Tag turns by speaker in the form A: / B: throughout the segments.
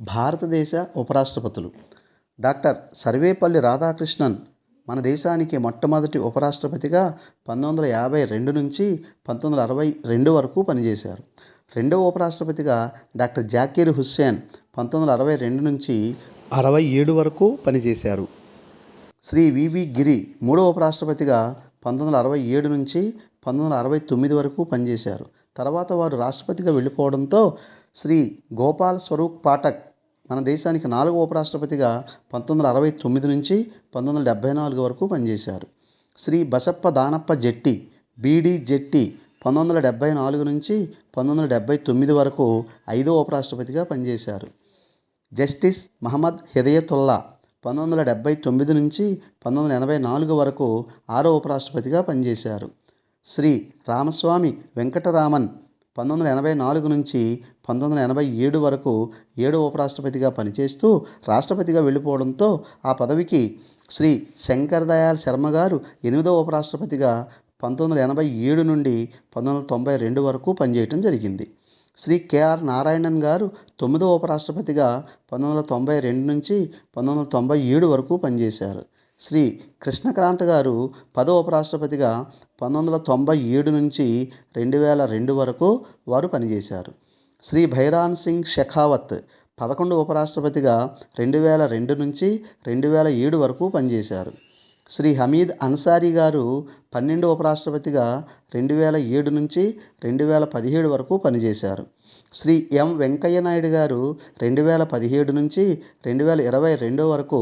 A: భారతదేశ ఉపరాష్ట్రపతులు. డాక్టర్ సర్వేపల్లి రాధాకృష్ణన్ మన దేశానికి మొట్టమొదటి ఉపరాష్ట్రపతిగా 1952 నుంచి 1962 వరకు పనిచేశారు. రెండవ ఉపరాష్ట్రపతిగా డాక్టర్ జాకీర్ హుస్సేన్ 1962 నుంచి 67 వరకు పనిచేశారు. శ్రీ వివి గిరి మూడవ ఉపరాష్ట్రపతిగా 1967 నుంచి 1969 వరకు పనిచేశారు. తర్వాత వారు రాష్ట్రపతిగా వెళ్ళిపోవడంతో శ్రీ గోపాల్ స్వరూప్ పాఠక్ మన దేశానికి నాలుగవ ఉపరాష్ట్రపతిగా 1969 నుంచి 1974 వరకు పనిచేశారు. శ్రీ బసప్ప దానప్ప జెట్టి బీడి జెట్టి 1974 నుంచి 1979 వరకు ఐదవ ఉపరాష్ట్రపతిగా పనిచేశారు. జస్టిస్ మహమ్మద్ హిదయతుల్లా 1979 నుంచి 1984 వరకు ఆరవ ఉపరాష్ట్రపతిగా పనిచేశారు. శ్రీ రామస్వామి వెంకటరామన్ 1984 నుంచి 1987 వరకు ఏడవ ఉపరాష్ట్రపతిగా పనిచేస్తూ రాష్ట్రపతిగా వెళ్ళిపోవడంతో ఆ పదవికి శ్రీ శంకర్ దయాళ్ శర్మ గారు ఎనిమిదవ ఉపరాష్ట్రపతిగా 1987 నుండి 1992 వరకు పనిచేయటం జరిగింది. శ్రీ కెఆర్ నారాయణన్ గారు తొమ్మిదవ ఉపరాష్ట్రపతిగా 1992 నుంచి 1997 వరకు పనిచేశారు. శ్రీ కృష్ణకాంత్ గారు 10వ ఉపరాష్ట్రపతిగా 1997 నుంచి 2002 వరకు వారు పనిచేశారు. శ్రీ భైరాన్ సింగ్ షెకావత్ 11వ ఉపరాష్ట్రపతిగా 2002 నుంచి 2007 వరకు పనిచేశారు. శ్రీ హమీద్ అన్సారీ గారు 12వ ఉపరాష్ట్రపతిగా 2007 నుంచి 2017 వరకు పనిచేశారు. శ్రీ ఎం వెంకయ్య నాయుడు గారు 2017 నుంచి 2022 వరకు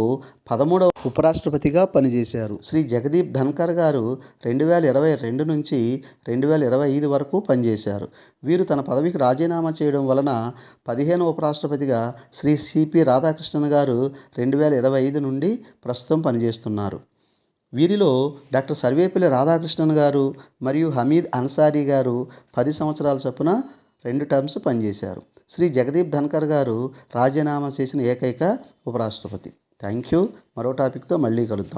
A: 13వ ఉపరాష్ట్రపతిగా పనిచేశారు. శ్రీ జగదీప్ ధన్కర్ గారు 2022 నుంచి 2025 వరకు పనిచేశారు. వీరు తన పదవికి రాజీనామా చేయడం వలన 15వ ఉపరాష్ట్రపతిగా శ్రీ సిపి రాధాకృష్ణన్ గారు 2025 నుండి ప్రస్తుతం పనిచేస్తున్నారు. వీరిలో డాక్టర్ సర్వేపల్లి రాధాకృష్ణన్ గారు మరియు హమీద్ అన్సారీ గారు 10 సంవత్సరాల చొప్పున 2 టర్మ్స్ పనిచేశారు. శ్రీ జగదీప్ ధన్కర్ గారు రాజీనామా చేసిన ఏకైక ఉపరాష్ట్రపతి. Thank you. మరో టాపిక్తో మళ్ళీ కలుద్దాం.